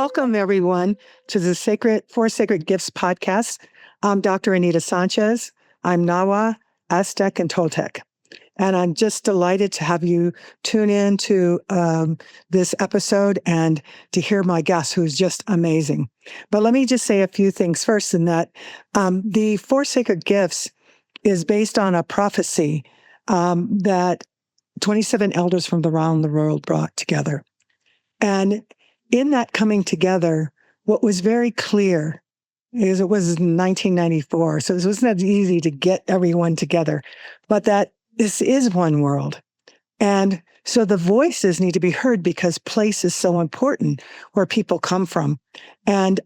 Welcome, everyone, to the Four Sacred Gifts podcast. I'm Dr. Anita Sanchez. I'm Nawa, Aztec, and Toltec. And I'm just delighted to have you tune in to this episode and to hear my guest, who's just amazing. But let me just say a few things first, in that the Four Sacred Gifts is based on a prophecy that 27 elders from around the world brought together. And in that coming together, what was very clear is it was 1994, so it wasn't that easy to get everyone together, but that this is one world. And so the voices need to be heard because place is so important where people come from. And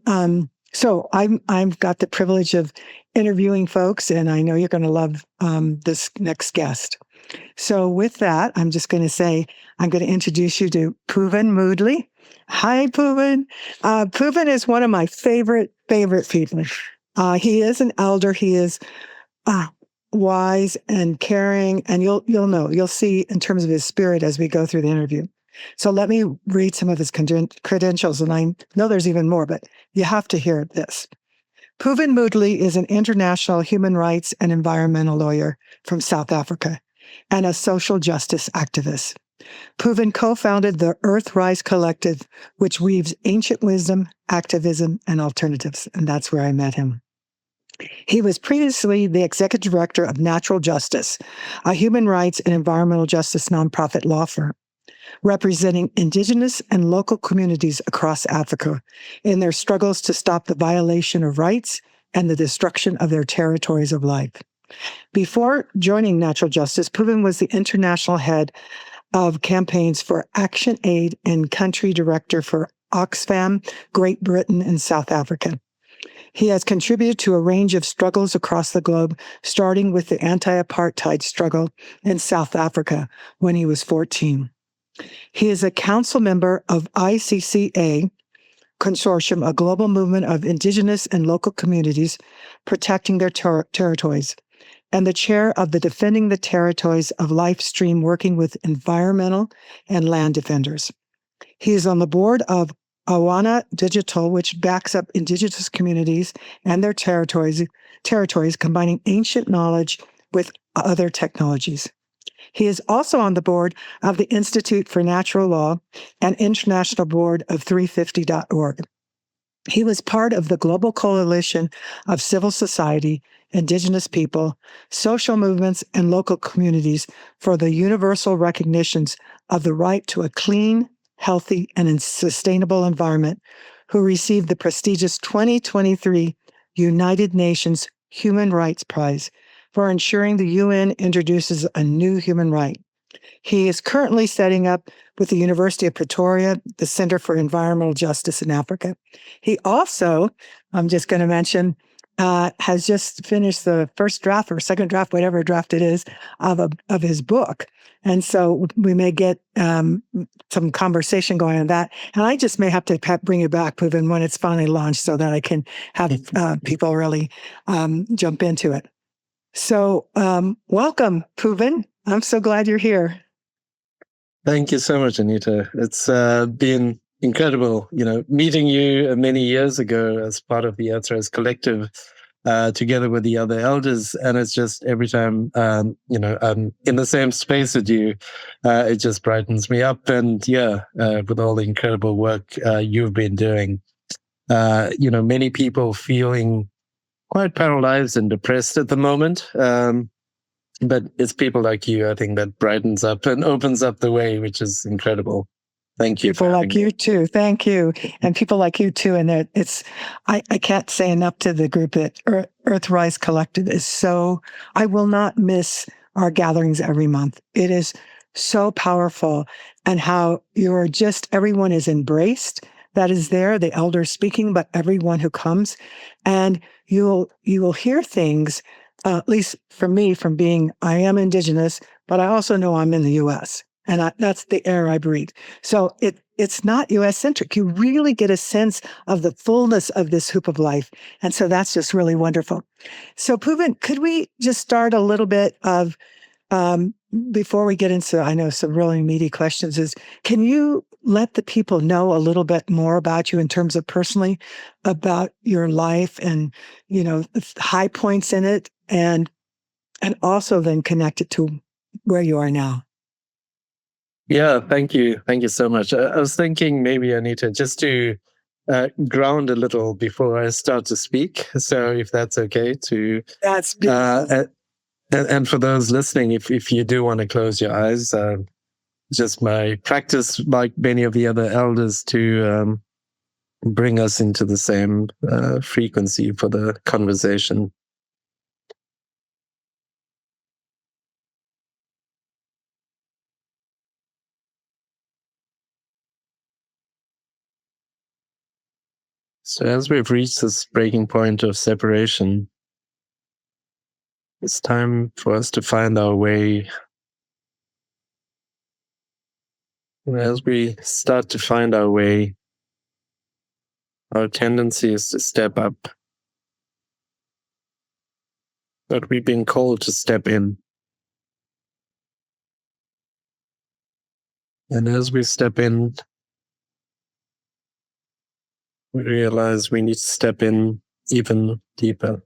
so I've got the privilege of interviewing folks, and I know you're going to love this next guest. So with that, I'm just going to say, I'm going to introduce you to Pooven Moodley. Hi, Pooven. Pooven is one of my favorite people. He is an elder. He is wise and caring, and you'll see in terms of his spirit as we go through the interview. So let me read some of his credentials, and I know there's even more, but you have to hear this. Pooven Moodley is an international human rights and environmental lawyer from South Africa and a social justice activist. Pooven co-founded the Earthrise Collective, which weaves ancient wisdom, activism, and alternatives, and that's where I met him. He was previously the executive director of Natural Justice, a human rights and environmental justice nonprofit law firm, representing indigenous and local communities across Africa in their struggles to stop the violation of rights and the destruction of their territories of life. Before joining Natural Justice, Pooven was the international head of campaigns for Action Aid and country director for Oxfam, Great Britain, and South Africa. He has contributed to a range of struggles across the globe, starting with the anti-apartheid struggle in South Africa when he was 14. He is a council member of ICCA Consortium, a global movement of indigenous and local communities protecting their territories, and the chair of the Defending the Territories of Life stream, working with environmental and land defenders. He is on the board of Awana Digital, which backs up indigenous communities and their territories, combining ancient knowledge with other technologies. He is also on the board of the Institute for Natural Law and international board of 350.org. He was part of the global coalition of civil society, indigenous people, social movements, and local communities for the universal recognitions of the right to a clean, healthy, and sustainable environment, who received the prestigious 2023 United Nations Human Rights Prize for ensuring the UN introduces a new human right. He is currently setting up with the University of Pretoria, the Center for Environmental Justice in Africa. He also, I'm just going to mention, has just finished the first draft or second draft, whatever draft it is, of his book. And so we may get some conversation going on that. And I just may have to bring it back, Pooven, when it's finally launched so that I can have people really jump into it. So welcome, Pooven. I'm so glad you're here. Thank you so much, Anita. It's been incredible, meeting you many years ago as part of the Earthrise Collective, together with the other elders. And it's just every time, I'm in the same space with you, it just brightens me up. And with all the incredible work you've been doing, many people feeling quite paralyzed and depressed at the moment. But it's people like you, I think, that brightens up and opens up the way, which is incredible. Thank you. People like you too. Thank you. And people like you too. And I can't say enough to the group that Earthrise Collective is so, I will not miss our gatherings every month. It is so powerful, and how everyone is embraced. That is there, the elders speaking, but everyone who comes, and you will hear things, at least for me, I am indigenous, but I also know I'm in the U.S. and that's the air I breathe. So it's not U.S. centric. You really get a sense of the fullness of this hoop of life, and so that's just really wonderful. So Pooven, could we just start a little bit of before we get into, I know, some really meaty questions? Can you let the people know a little bit more about you in terms of personally about your life and, high points in it, and also then connect it to where you are now? Yeah, thank you. Thank you so much. I was thinking maybe, Anita, just to ground a little before I start to speak. So if that's okay to... That's beautiful. And for those listening, if you do want to close your eyes, just my practice, like many of the other elders, to bring us into the same frequency for the conversation. So as we've reached this breaking point of separation, it's time for us to find our way. And as we start to find our way, our tendency is to step up. But we've been called to step in. And as we step in, we realize we need to step in even deeper.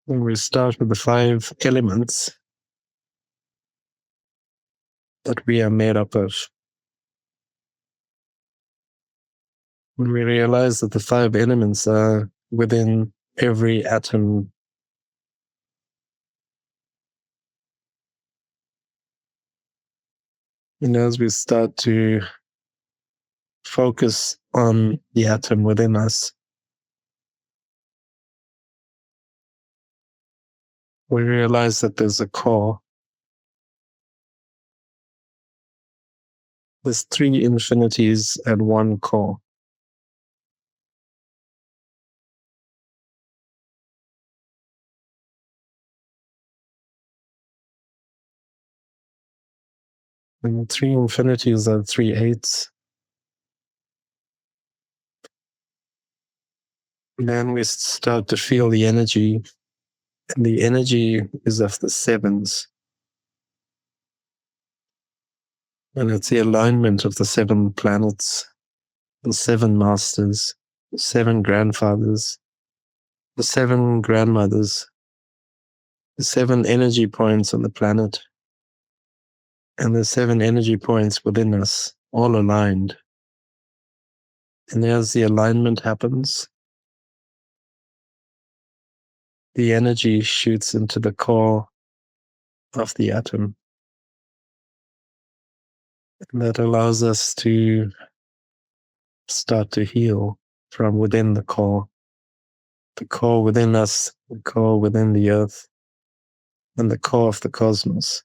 And we start with the 5 elements that we are made up of. When we realize that the 5 elements are within every atom, and as we start to focus on the atom within us, we realize that there's a core. There's 3 infinities and 1 core. And the 3 infinities are 3 eighths. And then we start to feel the energy. And the energy is of the 7s. And it's the alignment of the 7 planets, the 7 masters, the 7 grandfathers, the 7 grandmothers, the 7 energy points on the planet, and the 7 energy points within us, all aligned. And as the alignment happens, the energy shoots into the core of the atom. And that allows us to start to heal from within the core within us, the core within the earth, and the core of the cosmos.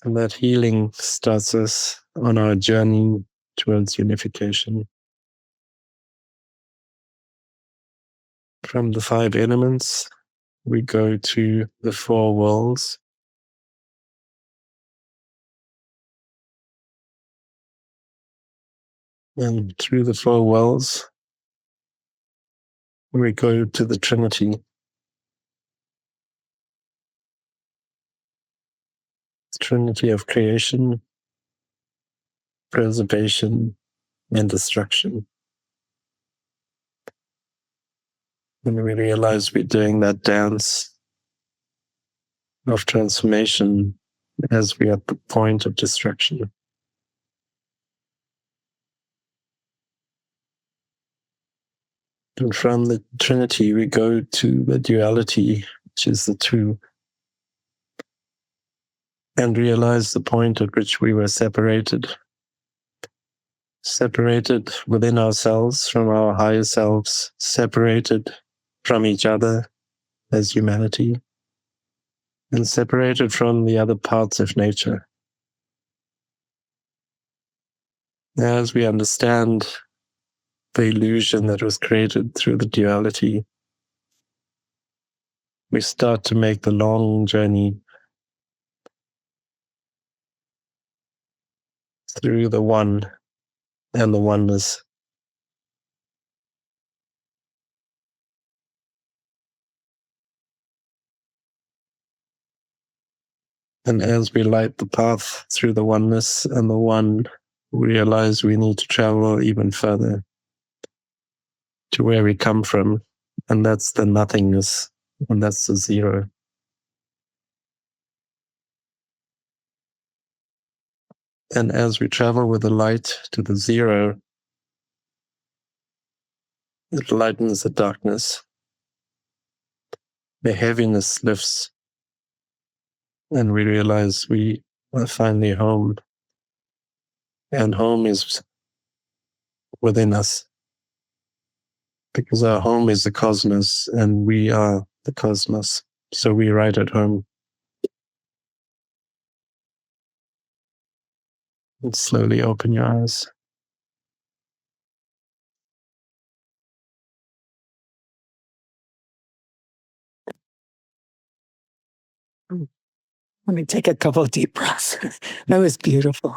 And that healing starts us on our journey towards unification. From the 5 elements, we go to the 4 worlds. And through the 4 worlds, we go to the Trinity. The Trinity of creation, preservation, and destruction. And we realize we're doing that dance of transformation as we are at the point of destruction. And from the Trinity, we go to the duality, which is the 2, and realize the point at which we were separated within ourselves, from our higher selves, separated from each other as humanity, and separated from the other parts of nature. As we understand the illusion that was created through the duality, we start to make the long journey through the one and the oneness. And as we light the path through the oneness and the one, we realize we need to travel even further to where we come from. And that's the nothingness, and that's the zero. And as we travel with the light to the zero, it lightens the darkness. The heaviness lifts, and we realize we are finally home. And home is within us, because our home is the cosmos, and we are the cosmos. So we right at home. And slowly open your eyes. Let me take a couple of deep breaths. That was beautiful.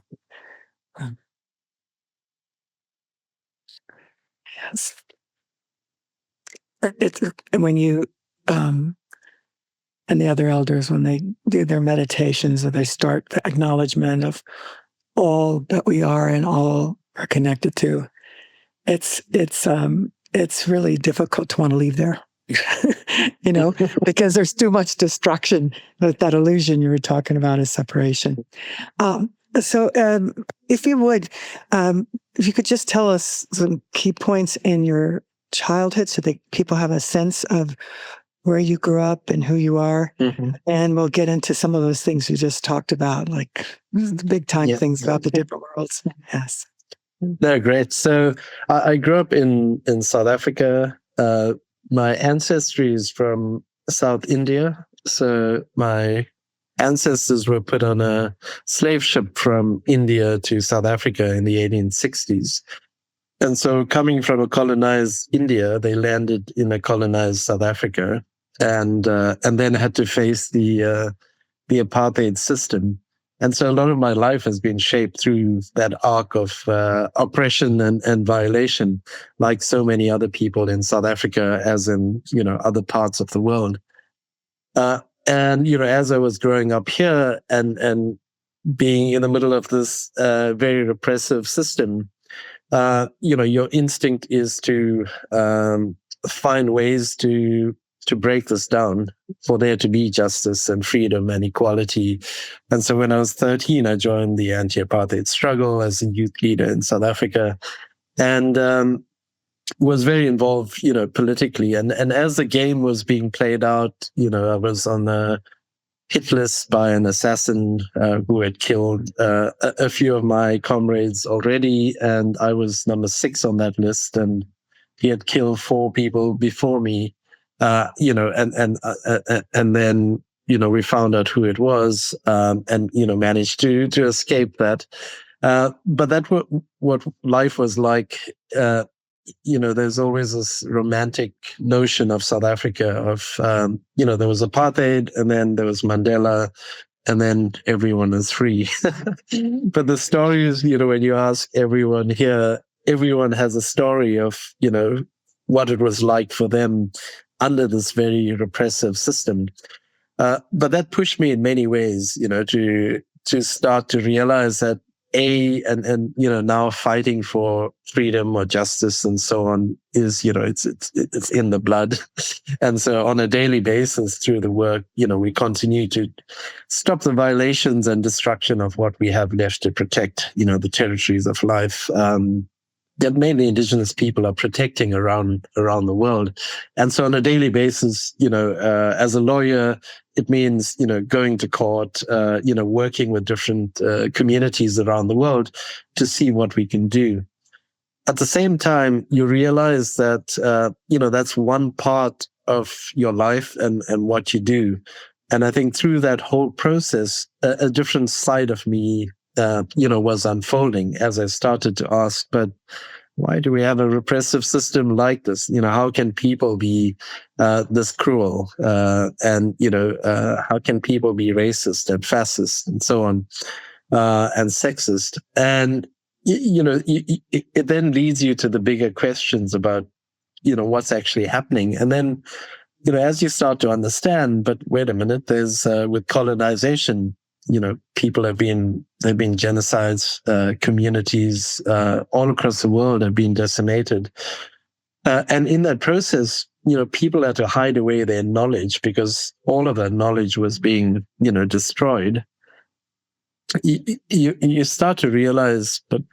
Yes. It's when you and the other elders, when they do their meditations, or they start the acknowledgement of all that we are and all are connected to, it's really difficult to want to leave there. Because there's too much distraction, that illusion you were talking about is separation. So if you would, if you could just tell us some key points in your childhood so that people have a sense of where you grew up and who you are. Mm-hmm. And we'll get into some of those things you just talked about, like the big time things about the different worlds. Yes. No, great. So I grew up in South Africa. My ancestry is from South India. So my ancestors were put on a slave ship from India to South Africa in the 1860s. And so coming from a colonized India, they landed in a colonized South Africa, and then had to face the apartheid system. And so a lot of my life has been shaped through that arc of oppression and violation, like so many other people in South Africa, as in, other parts of the world. And, as I was growing up here and being in the middle of this very repressive system, your instinct is to find ways to break this down, for there to be justice and freedom and equality. And so when I was 13, I joined the anti-apartheid struggle as a youth leader in South Africa, and was very involved, politically. And as the game was being played out, I was on the hit list by an assassin who had killed a few of my comrades already, and I was number 6 on that list, and he had killed 4 people before me. And then we found out who it was, and managed to escape that. But that's what life was like. There's always this romantic notion of South Africa of there was apartheid, and then there was Mandela, and then everyone is free. But the story is, when you ask everyone here, everyone has a story of what it was like for them under this very repressive system. But that pushed me in many ways, to start to realize that and now fighting for freedom or justice and so on is, it's in the blood. And so on a daily basis through the work, we continue to stop the violations and destruction of what we have left to protect, the territories of life. That mainly indigenous people are protecting around the world. And so on a daily basis, as a lawyer, it means, going to court, working with different communities around the world to see what we can do. At the same time, you realize that, that's one part of your life and what you do. And I think through that whole process, a different side of me was unfolding as I started to ask, but why do we have a repressive system like this? How can people be this cruel? And how can people be racist and fascist and so on? and sexist. And it then leads you to the bigger questions about what's actually happening. And then as you start to understand, but wait a minute, there's with colonization, people they've been genocides, communities all across the world have been decimated, and in that process, people had to hide away their knowledge because all of that knowledge was being destroyed. You start to realize, but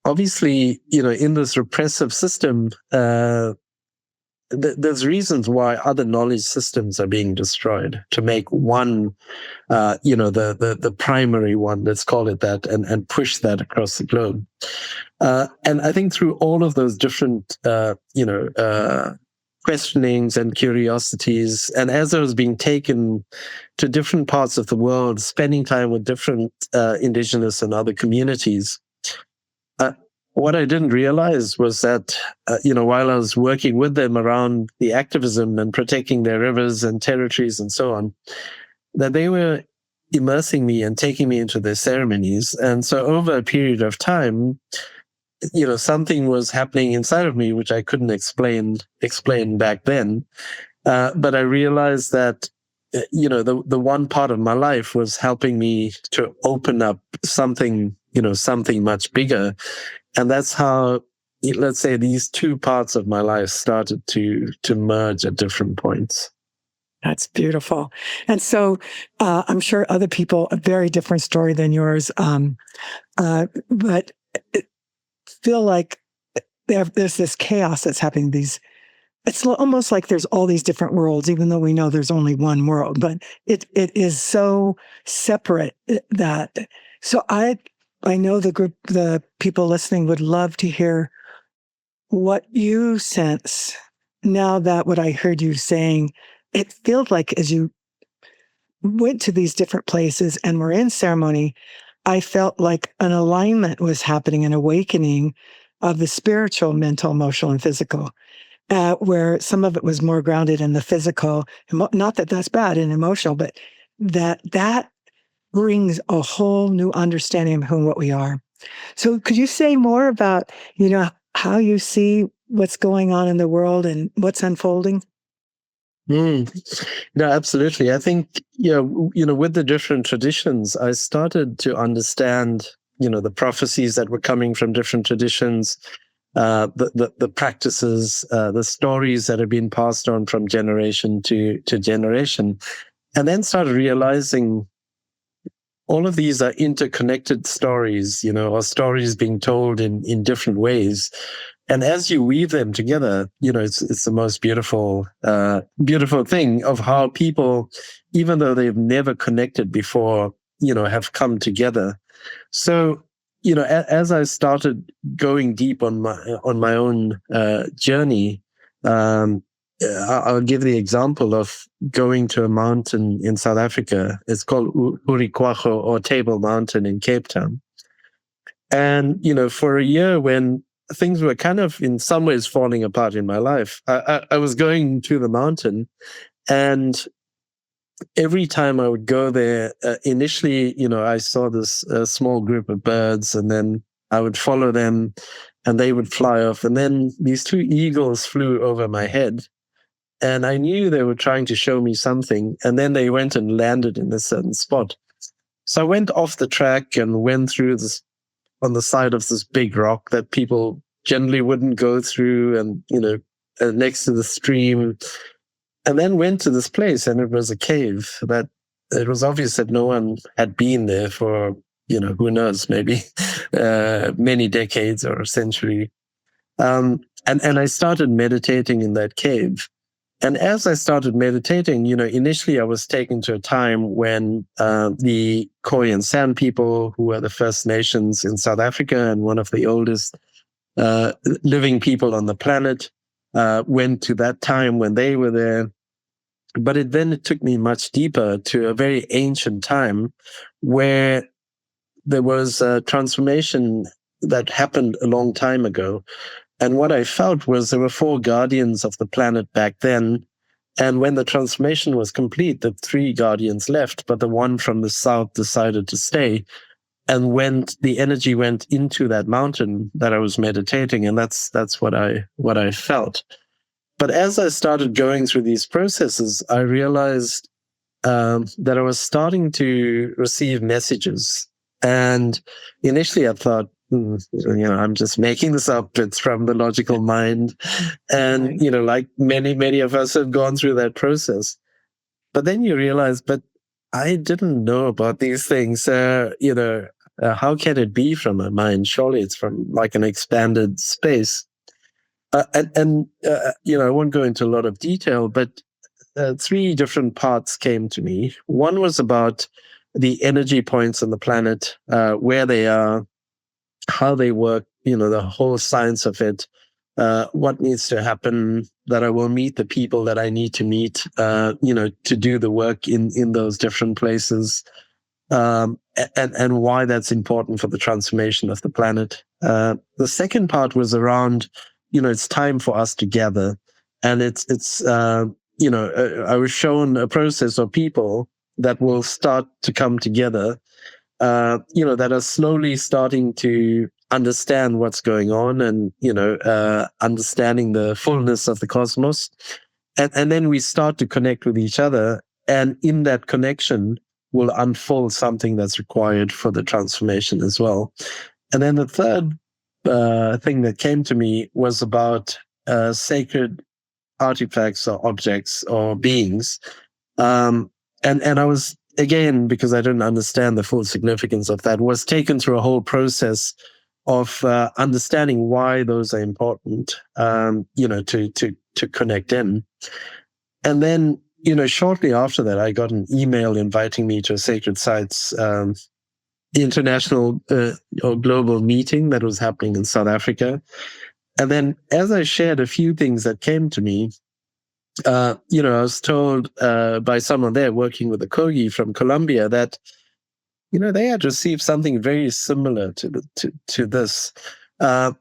obviously, in this repressive system, there's reasons why other knowledge systems are being destroyed to make one, the primary one, let's call it that, and push that across the globe. And I think through all of those different, questionings and curiosities, and as I was being taken to different parts of the world, spending time with different indigenous and other communities, what I didn't realize was that, while I was working with them around the activism and protecting their rivers and territories and so on, that they were immersing me and taking me into their ceremonies. And so over a period of time, something was happening inside of me, which I couldn't explain back then. But I realized that, the one part of my life was helping me to open up something much bigger. And that's how, let's say, these two parts of my life started to merge at different points. That's beautiful. And so I'm sure other people, a very different story than yours, but feel like there's this chaos that's happening. It's almost like there's all these different worlds, even though we know there's only one world, but it is so separate that, so I know the people listening would love to hear what you sense now that what I heard you saying, it feels like as you went to these different places and were in ceremony, I felt like an alignment was happening, an awakening of the spiritual, mental, emotional, and physical, where some of it was more grounded in the physical, not that that's bad and emotional, but that brings a whole new understanding of who and what we are. So could you say more about, how you see what's going on in the world and what's unfolding? No, absolutely. I think, with the different traditions, I started to understand, the prophecies that were coming from different traditions, the practices, the stories that have been passed on from generation to generation, and then started realizing all of these are interconnected stories, or stories being told in different ways. And as you weave them together, it's the most beautiful thing of how people, even though they've never connected before, have come together. So, as I started going deep on my own journey, I'll give the example of going to a mountain in South Africa. It's called Urikwacho, or Table Mountain in Cape Town. And, for a year when things were kind of in some ways falling apart in my life, I was going to the mountain, and every time I would go there, initially, I saw this small group of birds, and then I would follow them and they would fly off. And then these two eagles flew over my head. And I knew they were trying to show me something. And then they went and landed in a certain spot. So I went off the track and went through this on the side of this big rock that people generally wouldn't go through, and, next to the stream. And then went to this place, and it was a cave that it was obvious that no one had been there for, who knows, maybe many decades or a century. And I started meditating in that cave. And as I started meditating, initially I was taken to a time when the Khoi and San people, who are the First Nations in South Africa and one of the oldest living people on the planet, went to that time when they were there. But it took me much deeper to a very ancient time where there was a transformation that happened a long time ago. And what I felt was there were 4 guardians of the planet back then. And when the transformation was complete, the 3 guardians left, but the one from the south decided to stay. And when the energy went into that mountain that I was meditating, and that's what I felt. But as I started going through these processes, I realized that I was starting to receive messages. And initially I thought, I'm just making this up. It's from the logical mind. And, like many of us have gone through that process. But then you realize, but I didn't know about these things. How can it be from my mind? Surely it's from like an expanded space. I won't go into a lot of detail, but 3 different parts came to me. One was about the energy points on the planet, where they are, how they work, the whole science of it, what needs to happen, that I will meet the people that I need to meet, to do the work in those different places, and why that's important for the transformation of the planet. The second part was around, it's time for us to gather, and I was shown a process of people that will start to come together, that are slowly starting to understand what's going on and, understanding the fullness of the cosmos. And then we start to connect with each other. And in that connection will unfold something that's required for the transformation as well. And then the third thing that came to me was about sacred artifacts or objects or beings. And I was, again, because I didn't understand the full significance of that, was taken through a whole process of understanding why those are important, to connect in. And then, shortly after that, I got an email inviting me to a Sacred Sites international or global meeting that was happening in South Africa. And then as I shared a few things that came to me, I was told by someone there working with a Kogi from Colombia that, they had received something very similar to this. So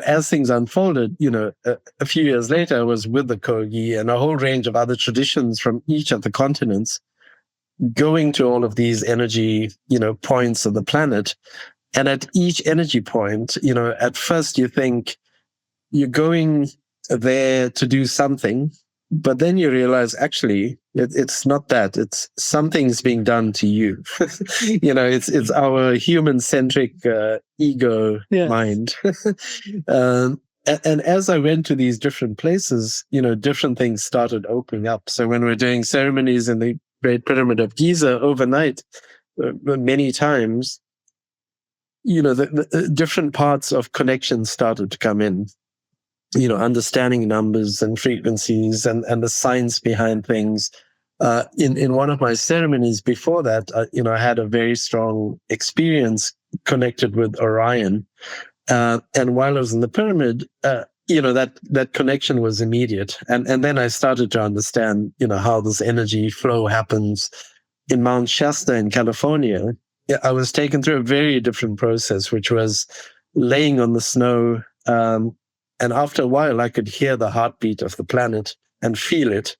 as things unfolded, a few years later, I was with the Kogi and a whole range of other traditions from each of the continents, going to all of these energy, points of the planet. And at each energy point, at first you think you're going there to do something, but then you realize actually it's not that. It's something's being done to you. It's our human-centric ego mind. And as I went to these different places, different things started opening up. So when we're doing ceremonies in the Great Pyramid of Giza overnight, many times, the different parts of connection started to come in. Understanding numbers and frequencies and the science behind things. In one of my ceremonies before that, I had a very strong experience connected with Orion. And while I was in the pyramid, that connection was immediate. And then I started to understand, how this energy flow happens in Mount Shasta in California. I was taken through a very different process, which was laying on the snow. And after a while, I could hear the heartbeat of the planet and feel it.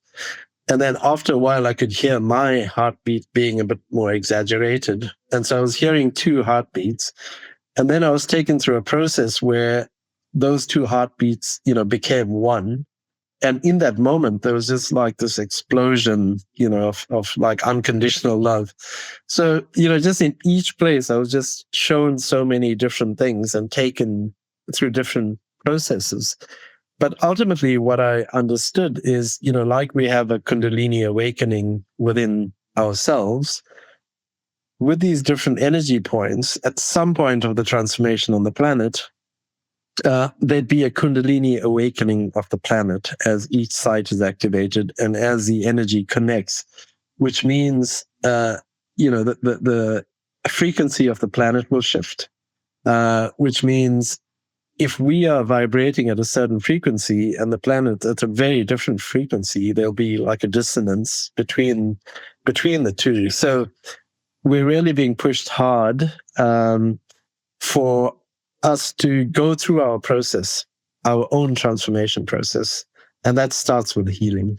And then after a while, I could hear my heartbeat being a bit more exaggerated. And so I was hearing 2 heartbeats. And then I was taken through a process where those 2 heartbeats, became one. And in that moment, there was just like this explosion, of like unconditional love. So, just in each place, I was just shown so many different things and taken through different processes. But ultimately, what I understood is, like we have a Kundalini awakening within ourselves, with these different energy points, at some point of the transformation on the planet, there'd be a Kundalini awakening of the planet as each site is activated and as the energy connects, which means, the frequency of the planet will shift, which means if we are vibrating at a certain frequency and the planet at a very different frequency, there'll be like a dissonance between the two. So we're really being pushed hard for us to go through our process, our own transformation process, And that starts with healing.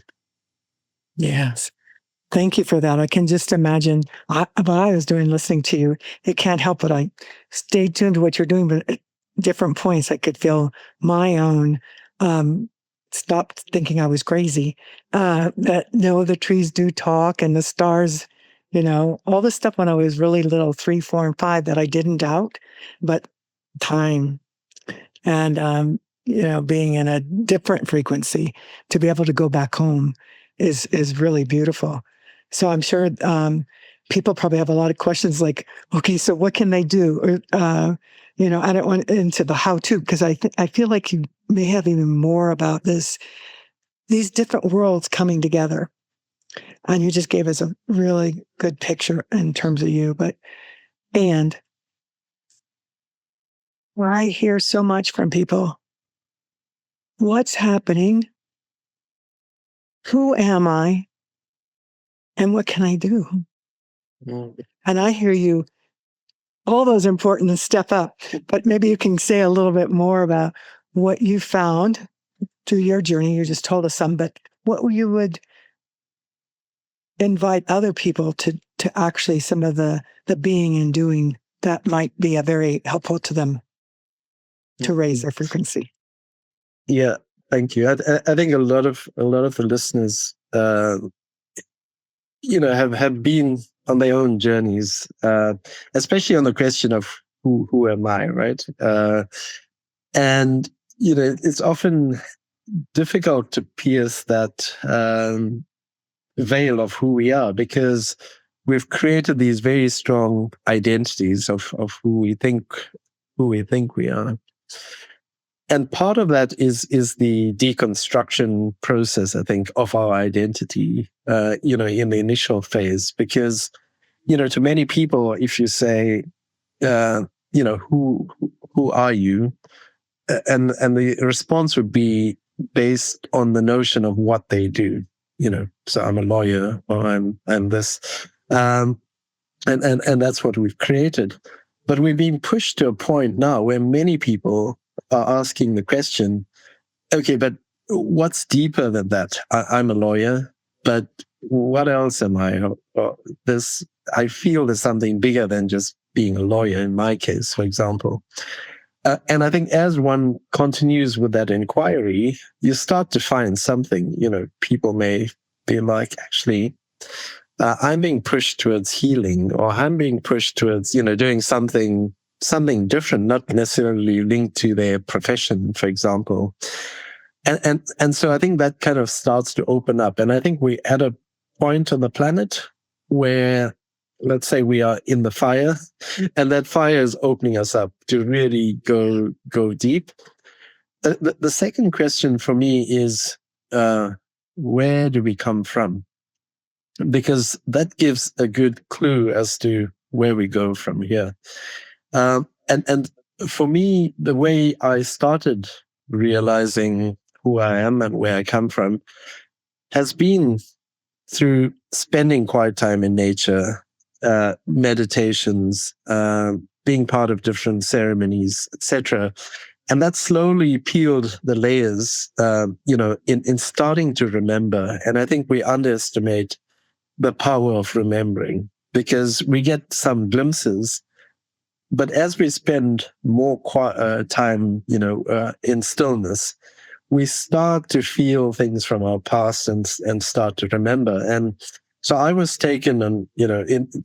Yes. Thank you for that. I can just imagine what I was doing listening to you. It can't help but I stayed tuned to what you're doing, but at different points I could feel my own stopped thinking I was crazy. That no, the trees do talk and the stars, all the stuff when I was really little, 3, 4, and 5 that I didn't doubt, but time and being in a different frequency to be able to go back home is really beautiful. So I'm sure people probably have a lot of questions like, okay, so what can they do? Or I don't want into the how-to because I feel like you may have even more about these different worlds coming together. And you just gave us a really good picture in terms of you. And I hear so much from people. What's happening? Who am I? And what can I do? Mm. And I hear you, all those important to step up, but maybe you can say a little bit more about what you found through your journey. You just told us some, but what you would invite other people to actually some of the being and doing that might be a very helpful to them to raise their frequency. Yeah, thank you. I think a lot of the listeners, have been on their own journeys, especially on the question of who am I, right? And it's often difficult to pierce that veil of who we are because we've created these very strong identities of who we think we are. And part of that is the deconstruction process, I think, of our identity, in the initial phase. Because, to many people, if you say, who are you? And the response would be based on the notion of what they do. So I'm a lawyer, or I'm this, and that's what we've created. But we've been pushed to a point now where many people are asking the question, okay, but what's deeper than that? I'm a lawyer, but what else am I? I feel there's something bigger than just being a lawyer in my case, for example. And I think as one continues with that inquiry, you start to find something. People may be like, actually, I'm being pushed towards healing, or I'm being pushed towards, doing something different, not necessarily linked to their profession, for example. And so I think that kind of starts to open up. And I think we're at a point on the planet where, let's say, we are in the fire, and that fire is opening us up to really go deep. The second question for me is, where do we come from? Because that gives a good clue as to where we go from here. And for me, the way I started realizing who I am and where I come from has been through spending quiet time in nature, meditations, being part of different ceremonies, etc. And that slowly peeled the layers, in starting to remember. And I think we underestimate the power of remembering because we get some glimpses. But as we spend more time, in stillness, we start to feel things from our past and start to remember. And so I was taken on,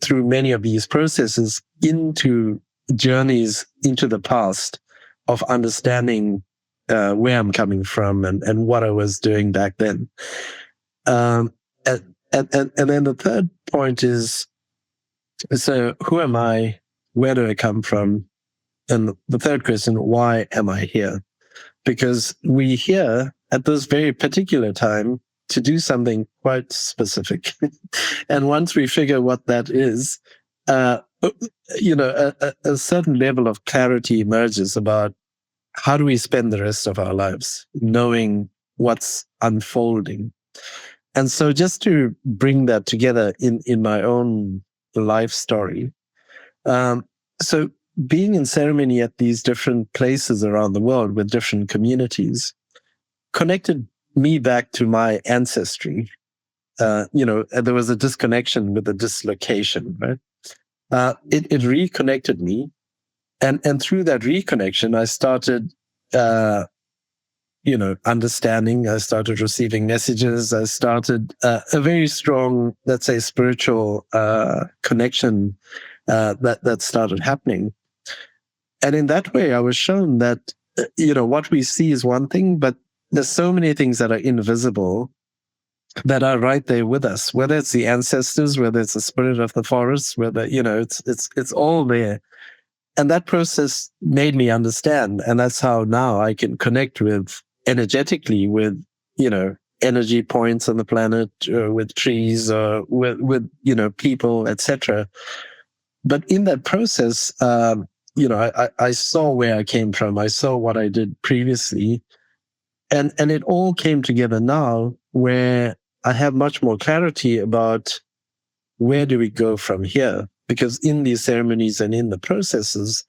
through many of these processes into journeys into the past of understanding where I'm coming from and what I was doing back then. And then the third point is, so who am I? Where do I come from? And the third question, why am I here? Because we're here at this very particular time to do something quite specific. And once we figure what that is, a certain level of clarity emerges about how do we spend the rest of our lives, knowing what's unfolding. And so just to bring that together in my own life story, so being in ceremony at these different places around the world with different communities connected me back to my ancestry. There was a disconnection with a dislocation, right? It reconnected me. And through that reconnection, I started, understanding. I started receiving messages. I started a very strong, let's say, spiritual connection that started happening. And in that way, I was shown that, what we see is one thing, but there's so many things that are invisible that are right there with us, whether it's the ancestors, whether it's the spirit of the forest, whether, it's all there. And that process made me understand. And that's how now I can connect with energetically with, energy points on the planet, with trees, with people, etc. But in that process, I saw where I came from. I saw what I did previously. And it all came together now where I have much more clarity about where do we go from here? Because in these ceremonies and in the processes,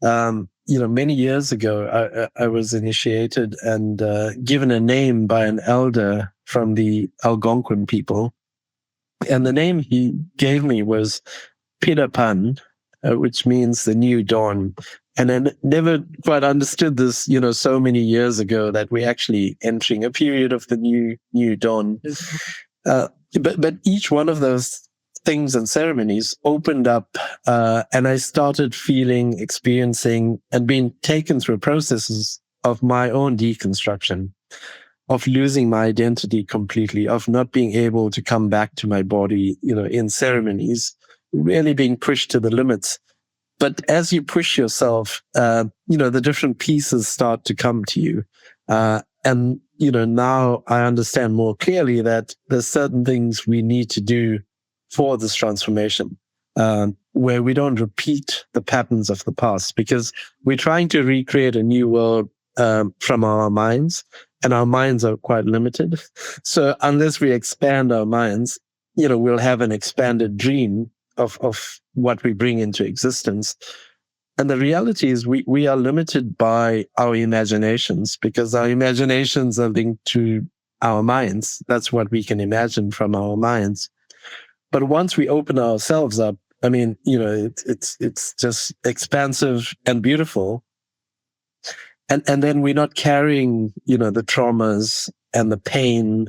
many years ago, I was initiated and given a name by an elder from the Algonquin people. And the name he gave me was Pidapan, which means the new dawn. And I never quite understood this, so many years ago that we're actually entering a period of the new dawn. But each one of those things and ceremonies opened up, and I started feeling, experiencing, and being taken through processes of my own deconstruction, of losing my identity completely, of not being able to come back to my body, in ceremonies, really being pushed to the limits. But as you push yourself, the different pieces start to come to you. And now I understand more clearly that there's certain things we need to do for this transformation, where we don't repeat the patterns of the past, because we're trying to recreate a new world from our minds, and our minds are quite limited. So unless we expand our minds, we'll have an expanded dream of what we bring into existence. And the reality is we are limited by our imaginations, because our imaginations are linked to our minds. That's what we can imagine from our minds. But once we open ourselves up, it's just expansive and beautiful. And then we're not carrying, the traumas and the pain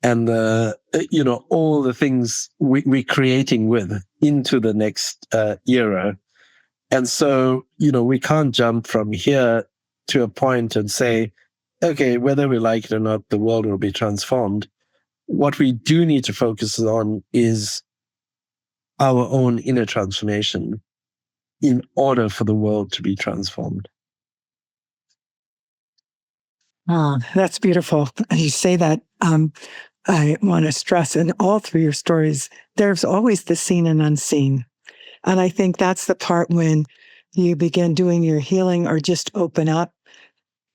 and all the things we're creating with into the next era. And so, we can't jump from here to a point and say, okay, whether we like it or not, the world will be transformed. What we do need to focus on is our own inner transformation in order for the world to be transformed. Oh, that's beautiful. You say that. I want to stress in all through your stories, there's always the seen and unseen. And I think that's the part when you begin doing your healing or just open up,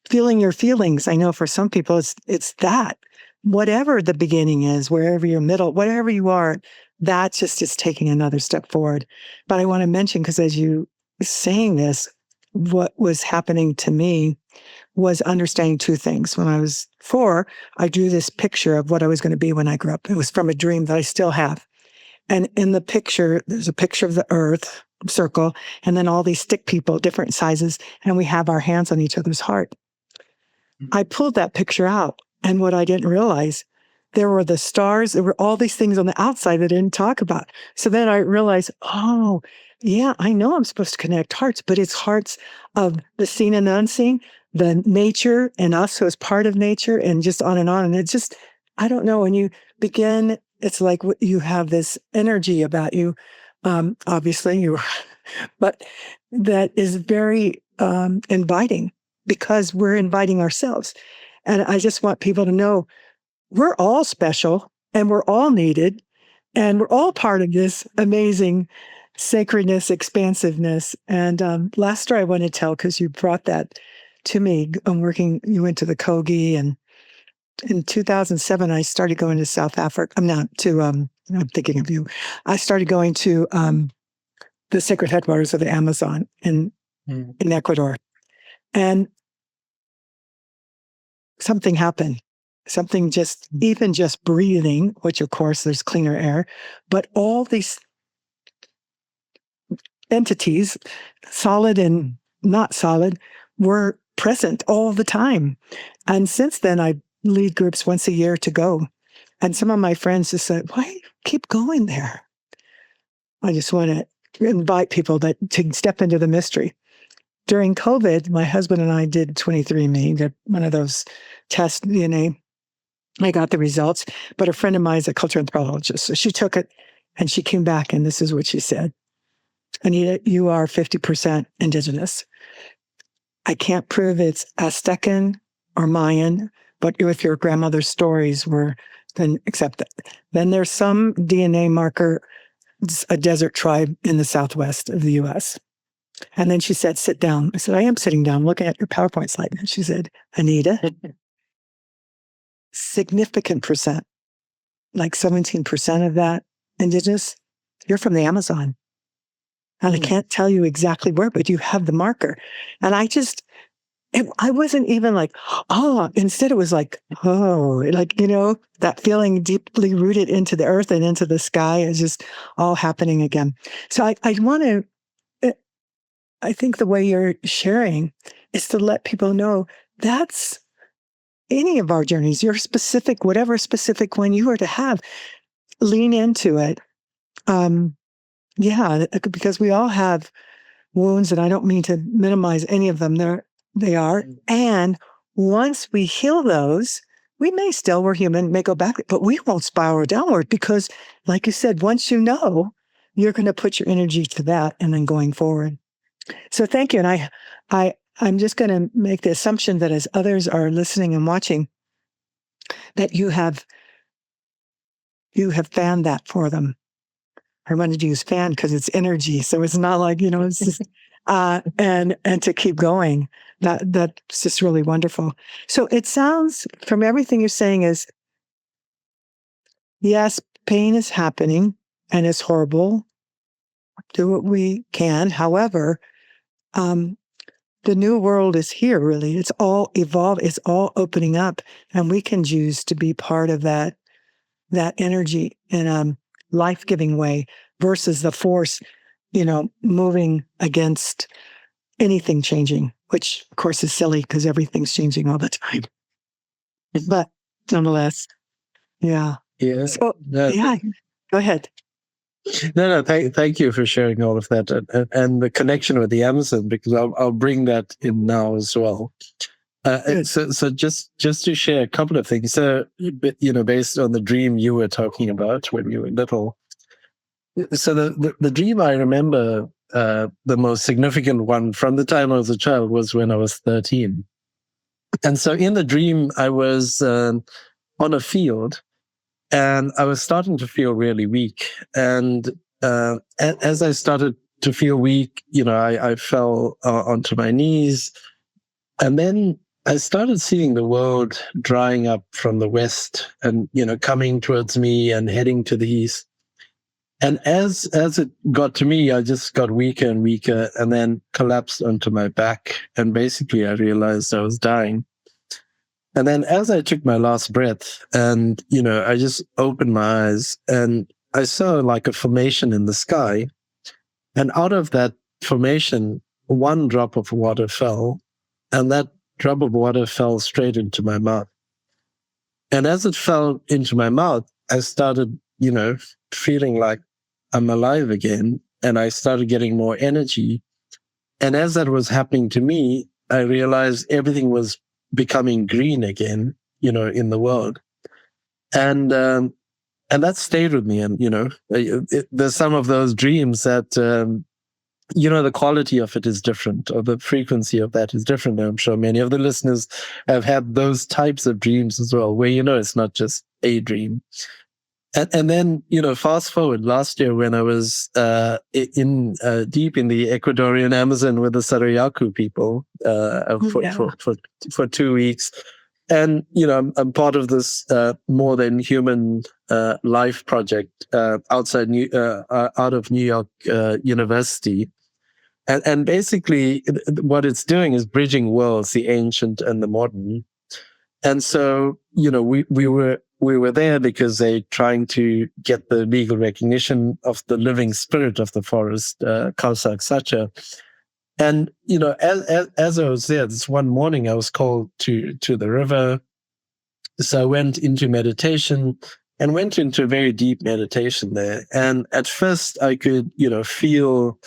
feeling your feelings. I know for some people, it's that. Whatever the beginning is, wherever you're middle, whatever you are, that just is taking another step forward. But I want to mention, because as you saying this, what was happening to me was understanding two things. When I was 4, I drew this picture of what I was going to be when I grew up. It was from a dream that I still have. And in the picture, there's a picture of the earth circle, and then all these stick people, different sizes, and we have our hands on each other's heart. I pulled that picture out, and what I didn't realize, there were the stars, there were all these things on the outside that I didn't talk about. So then I realized, oh, yeah, I know I'm supposed to connect hearts, but it's hearts of the seen and the unseen, the nature and us who is part of nature, and just on. And it's just, I don't know, when you begin, it's like you have this energy about you, obviously, but that is very inviting, because we're inviting ourselves. And I just want people to know we're all special and we're all needed, and we're all part of this amazing sacredness, expansiveness. And last story I want to tell, because you brought that to me. You went to the Kogi, and in 2007, I started going to South Africa. I'm thinking of you. I started going to the sacred headwaters of the Amazon in Ecuador. And something happened. something just, even just breathing, which of course there's cleaner air, but all these entities, solid and not solid, were present all the time. And since then, I lead groups once a year to go. And some of my friends just said, why keep going there? I just want to invite people to step into the mystery. During COVID, my husband and I did 23andMe, did one of those test DNA. I got the results, but a friend of mine is a cultural anthropologist. So she took it and she came back, and this is what she said. Anita, you are 50% indigenous. I can't prove it's Aztecan or Mayan, but if your grandmother's stories were, then accept it. Then there's some DNA marker, a desert tribe in the southwest of the US. And then she said, sit down. I said, I am sitting down looking at your PowerPoint slide. And she said, Anita, significant percent, like 17% of that indigenous, you're from the Amazon. And I can't tell you exactly where, but you have the marker. And I wasn't even like, oh, instead it was like, oh, like, that feeling deeply rooted into the earth and into the sky is just all happening again. So I think the way you're sharing is to let people know that's any of our journeys, your specific, whatever specific one you are to have, lean into it. Because we all have wounds, and I don't mean to minimize any of them. They are. And once we heal those, we're human, may go back, but we won't spiral downward because, like you said, once you know, you're going to put your energy to that and then going forward. So thank you. And I'm just going to make the assumption that as others are listening and watching, that you have fanned that for them. I wanted to use fan because it's energy. So it's not like, it's just, and to keep going. That's just really wonderful. So it sounds from everything you're saying is, yes, pain is happening and it's horrible. Do what we can. However, the new world is here, really. It's all evolved. It's all opening up, and we can choose to be part of that energy in a life-giving way versus the force, moving against anything changing, which of course is silly because everything's changing all the time. But nonetheless, yeah. Yeah. So, yeah, go ahead. No. Thank you for sharing all of that and the connection with the Amazon, because I'll bring that in now as well. So just to share a couple of things. So, based on the dream you were talking about when you were little. So the dream I remember, the most significant one from the time I was a child was when I was 13. And so in the dream, I was on a field. And I was starting to feel really weak. And as I started to feel weak, I fell onto my knees. And then I started seeing the world drying up from the west and, coming towards me and heading to the east. And as it got to me, I just got weaker and weaker and then collapsed onto my back. And basically, I realized I was dying. And then as I took my last breath and, I just opened my eyes and I saw like a formation in the sky. And out of that formation, one drop of water fell, and that drop of water fell straight into my mouth. And as it fell into my mouth, I started, feeling like I'm alive again. And I started getting more energy. And as that was happening to me, I realized everything was becoming green again, in the world. And that stayed with me. And, there's some of those dreams that, the quality of it is different, or the frequency of that is different. I'm sure many of the listeners have had those types of dreams as well, where, it's not just a dream. And then, fast forward last year when I was deep in the Ecuadorian Amazon with the Sarayaku people for 2 weeks. And, I'm part of this More Than Human Life project out of New York University. And basically what it's doing is bridging worlds, the ancient and the modern. And so, we were there because they're trying to get the legal recognition of the living spirit of the forest, Kausak Sacha. And, as I was there, this one morning I was called to the river. So I went into meditation and went into a very deep meditation there. And at first I could, feel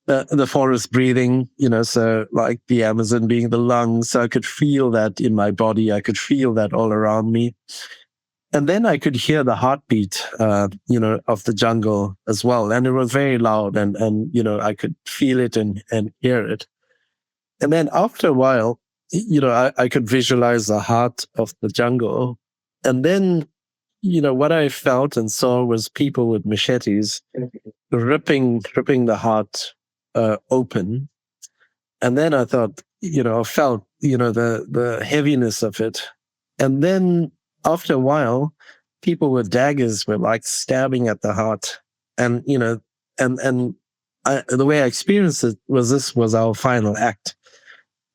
the forest breathing, so like the Amazon being the lungs. So I could feel that in my body. I could feel that all around me. And then I could hear the heartbeat, of the jungle as well. And it was very loud and I could feel it and hear it. And then after a while, I could visualize the heart of the jungle. And then, what I felt and saw was people with machetes ripping the heart open. And then I thought, I felt, the heaviness of it. And then after a while, people with daggers were like stabbing at the heart. And, the way I experienced it was this was our final act.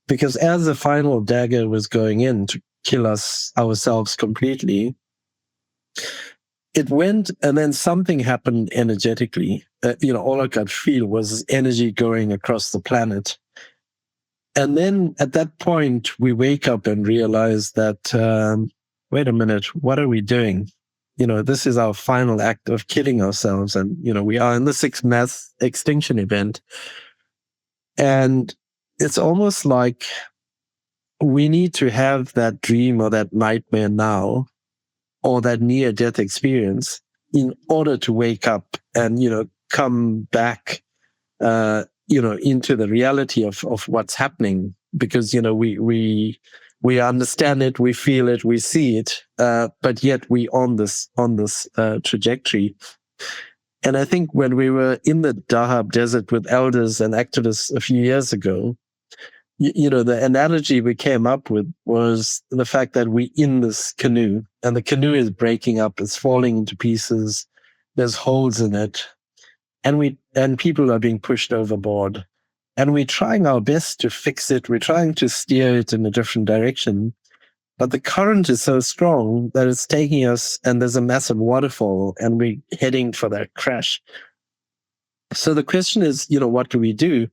Because as the final dagger was going in to kill ourselves completely, it went, and then something happened energetically. All I could feel was energy going across the planet. And then at that point, we wake up and realize that, wait a minute, what are we doing? This is our final act of killing ourselves. And, we are in the sixth mass extinction event. And it's almost like we need to have that dream or that nightmare now, or that near-death experience, in order to wake up and, come back, into the reality of what's happening. Because, we understand it, we feel it, we see it, but yet we on this trajectory. And I think when we were in the Dahab Desert with elders and activists a few years ago, the analogy we came up with was the fact that we in this canoe, and the canoe is breaking up, it's falling into pieces, there's holes in it, and people are being pushed overboard. And we're trying our best to fix it, we're trying to steer it in a different direction, but the current is so strong that it's taking us, and there's a massive waterfall, and we're heading for that crash. So the question is, what do we do?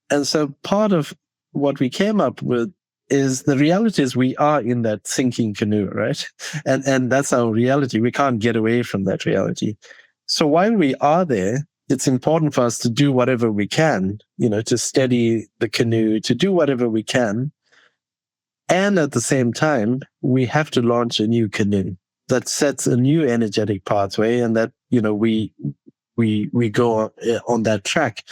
And so part of what we came up with is the reality is we are in that sinking canoe, right? And that's our reality. We can't get away from that reality. So while we are there, it's important for us to do whatever we can, to steady the canoe, to do whatever we can. And at the same time, we have to launch a new canoe that sets a new energetic pathway, and that, we go on that track.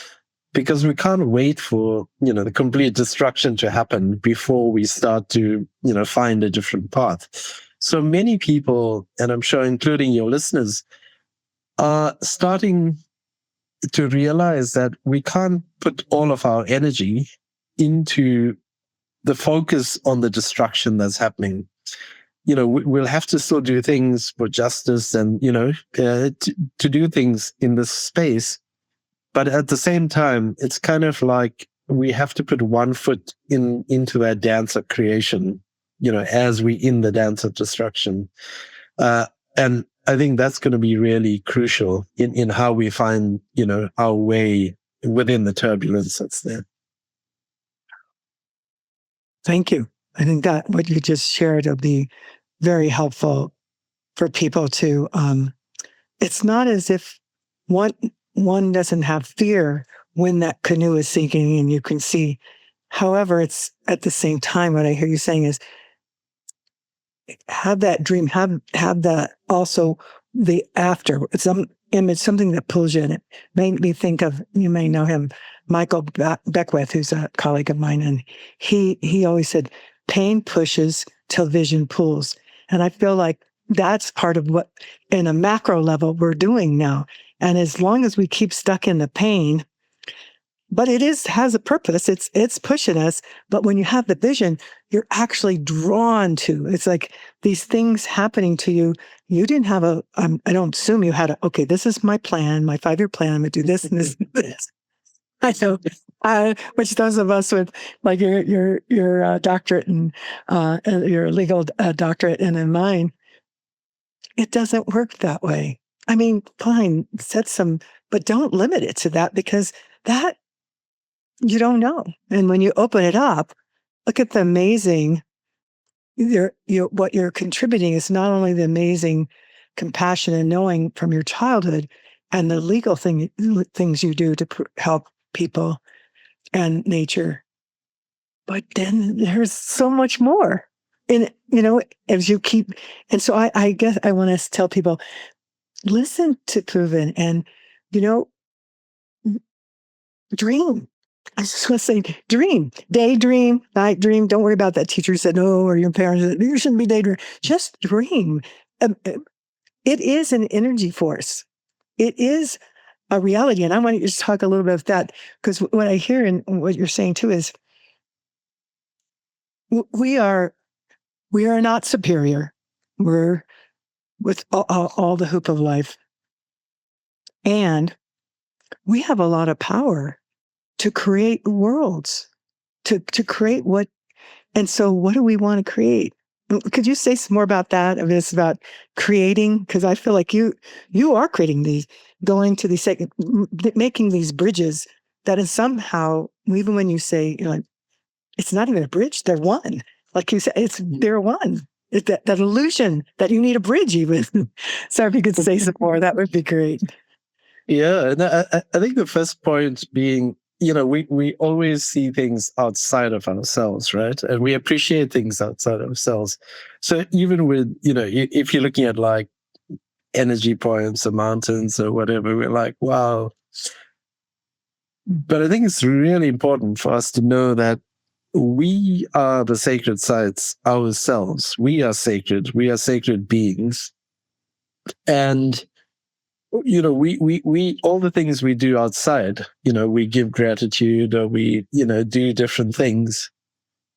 Because we can't wait for, the complete destruction to happen before we start to, find a different path. So many people, and I'm sure including your listeners, are starting to realize that we can't put all of our energy into the focus on the destruction that's happening. We'll have to still do things for justice and, to do things in this space. But at the same time, it's kind of like we have to put one foot into that dance of creation, as we in the dance of destruction. And I think that's going to be really crucial in how we find, our way within the turbulence that's there. Thank you. I think that what you just shared will be very helpful for people to, it's not as if one doesn't have fear when that canoe is sinking and you can see. However, it's at the same time, what I hear you saying is have that dream, have that also the after. It's some image, something that pulls you in. It made me think of, you may know him, Michael Beckwith, who's a colleague of mine. And he always said, pain pushes till vision pulls. And I feel like that's part of what, in a macro level, we're doing now. And as long as we keep stuck in the pain, but it has a purpose. It's pushing us. But when you have the vision, you're actually drawn to. It's like these things happening to you. You didn't have I don't assume you had okay, this is my plan, my 5-year plan. I'm going to do this and this and this. I know. Which those of us with like your doctorate and your legal doctorate and in mine, it doesn't work that way. I mean, fine, set some, but don't limit it to that because that you don't know. And when you open it up, look at the amazing. What you're contributing is not only the amazing compassion and knowing from your childhood, and the legal things you do to help people and nature, but then there's so much more. And as you keep, and so I guess I want to tell people, listen to Pooven and dream. I just want to say, dream, daydream, night dream. Don't worry about that teacher who said no, or your parents said you shouldn't be daydream. Just dream. It is an energy force. It is a reality. And I want to just talk a little bit of that, because what I hear and what you're saying too is we are not superior. We're with all the hoop of life. And we have a lot of power to create worlds, to create what. And so what do we want to create? Could you say some more about that? I mean, it's about creating, because I feel like you are creating these, going to these, making these bridges that is somehow, even when you say, it's not even a bridge, they're one. Like you said, they're one. It's that illusion that you need a bridge even. So if you could say some more, that would be great. Yeah, and I think the first point being, we always see things outside of ourselves, right? And we appreciate things outside of ourselves. So even with, if you're looking at like energy points or mountains or whatever, we're like, wow. But I think it's really important for us to know that we are the sacred sites ourselves. We are sacred. We are sacred beings. And we all the things we do outside, we give gratitude or we, do different things.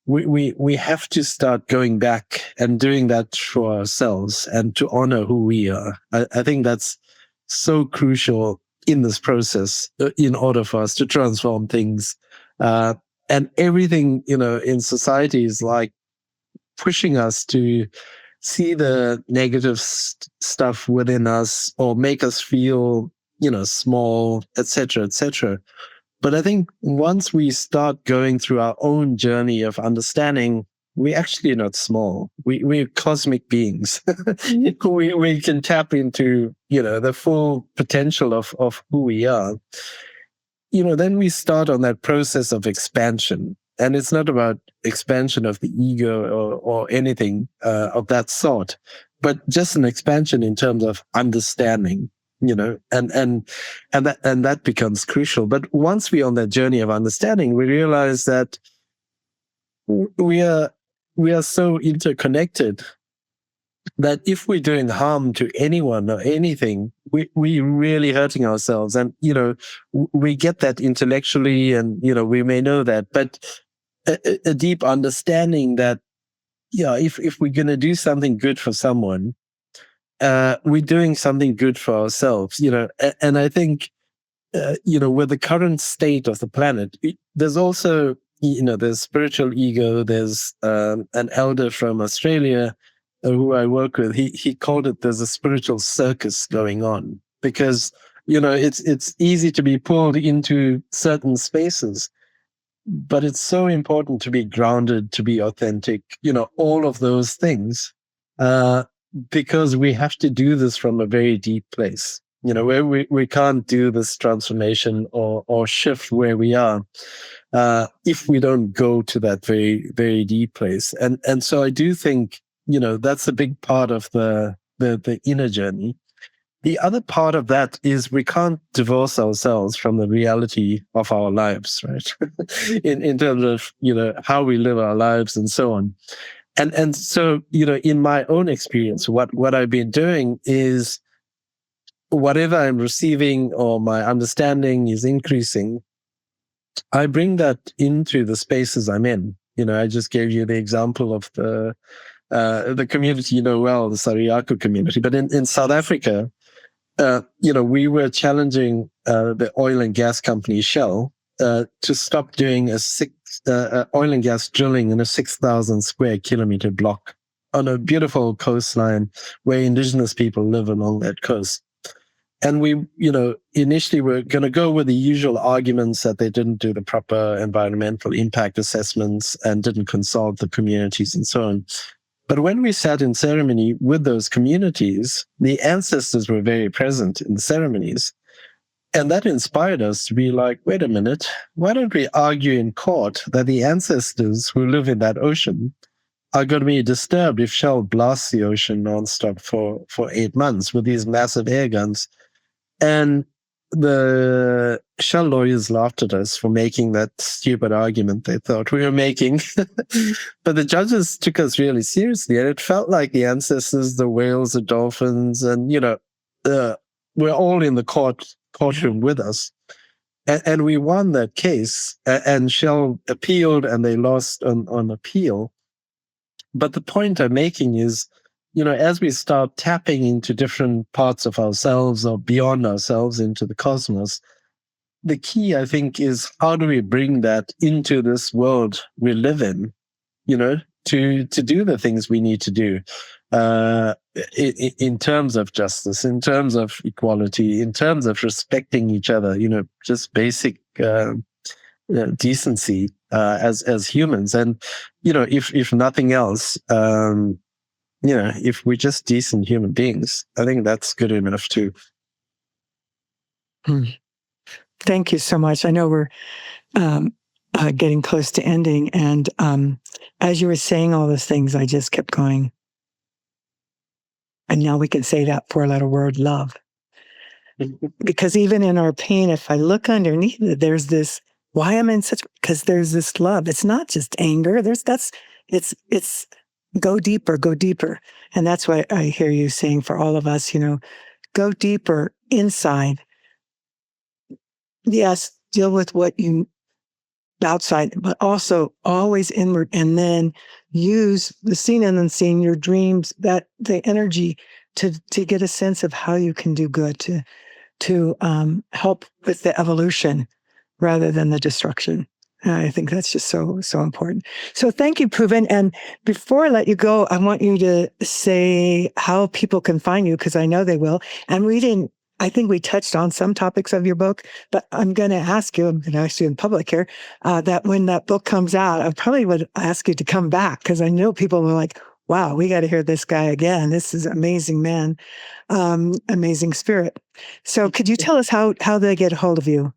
We have to start going back and doing that for ourselves and to honor who we are. I think that's so crucial in this process in order for us to transform things. And everything, in society is like pushing us to see the negative stuff within us or make us feel, small, etc., etc. But I think once we start going through our own journey of understanding, we're actually not small. We're cosmic beings. we can tap into, the full potential of who we are. Then we start on that process of expansion. And it's not about expansion of the ego or anything of that sort, but just an expansion in terms of understanding, and that becomes crucial. But once we're on that journey of understanding, we realize that we are so interconnected that if we're doing harm to anyone or anything, we're really hurting ourselves. And, we get that intellectually and, we may know that, but a deep understanding that, if we're going to do something good for someone, we're doing something good for ourselves, and I think, with the current state of the planet, there's also, there's spiritual ego. There's an elder from Australia who I work with. He called it, there's a spiritual circus going on because, it's easy to be pulled into certain spaces. But it's so important to be grounded, to be authentic, all of those things, because we have to do this from a very deep place, where we can't do this transformation or shift where we are if we don't go to that very, very deep place. And so I do think, that's a big part of the inner journey. The other part of that is we can't divorce ourselves from the reality of our lives, right? in terms of, how we live our lives and so on. And so, in my own experience, what I've been doing is whatever I'm receiving or my understanding is increasing, I bring that into the spaces I'm in. I just gave you the example of the community, well, the Sariako community, but in South Africa, we were challenging the oil and gas company Shell to stop doing oil and gas drilling in a 6,000 square kilometer block on a beautiful coastline where indigenous people live along that coast. And we, initially were going to go with the usual arguments that they didn't do the proper environmental impact assessments and didn't consult the communities and so on. But when we sat in ceremony with those communities, the ancestors were very present in the ceremonies. And that inspired us to be like, wait a minute, why don't we argue in court that the ancestors who live in that ocean are going to be disturbed if Shell blasts the ocean nonstop for 8 months with these massive air guns? And the Shell lawyers laughed at us for making that stupid argument they thought we were making. But the judges took us really seriously. And it felt like the ancestors, the whales, the dolphins, and, we're all in the courtroom with us. And we won that case. And Shell appealed and they lost on appeal. But the point I'm making is, as we start tapping into different parts of ourselves or beyond ourselves into the cosmos, the key, I think, is how do we bring that into this world we live in, to do the things we need to do in terms of justice, in terms of equality, in terms of respecting each other, just basic decency as humans. And, if nothing else, if we're just decent human beings, I think that's good enough too. Thank you so much. I know we're getting close to ending. And as you were saying all those things, I just kept going. And now we can say that four-letter word, love. Because even in our pain, if I look underneath it, there's this, why am I in such, because there's this love. It's not just anger. It's go deeper, go deeper. And that's what I hear you saying for all of us, go deeper inside. Yes, deal with what you outside, but also always inward, and then use the seen and unseen, your dreams, that the energy to get a sense of how you can do good, to help with the evolution rather than the destruction. And I think that's just so important. So thank you, Pooven. And before I let you go, I want you to say how people can find you, because I know they will. And I think we touched on some topics of your book, but I'm going to ask you in public here, that when that book comes out, I probably would ask you to come back, because I know people were like, wow, we got to hear this guy again. This is an amazing man, amazing spirit. So could you tell us how they get a hold of you?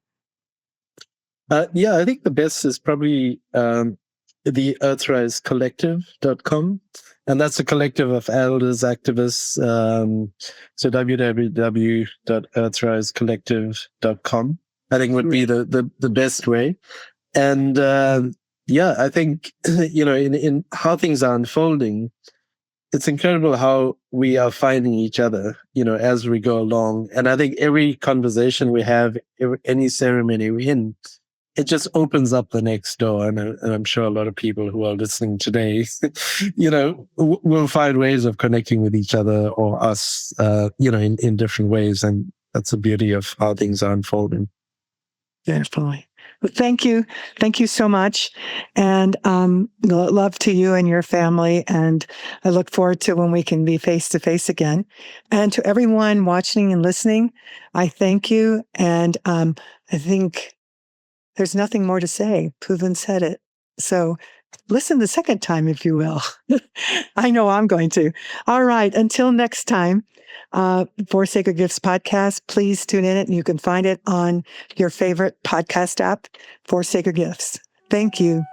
I think the best is probably the earthrisecollective.com. And that's a collective of elders, activists. So www.earthrisecollective.com, I think would be the best way. And I think, in how things are unfolding, it's incredible how we are finding each other, as we go along. And I think every conversation we have, any ceremony we're in, it just opens up the next door. And I'm sure a lot of people who are listening today, will find ways of connecting with each other or us, in different ways. And that's the beauty of how things are unfolding. Definitely. Well, thank you. Thank you so much. And love to you and your family. And I look forward to when we can be face to face again. And to everyone watching and listening, I thank you. And I think there's nothing more to say. Pooven said it. So listen the second time, if you will. I know I'm going to. All right. Until next time, For Sacred Gifts podcast, please tune in. And you can find it on your favorite podcast app, For Sacred Gifts. Thank you.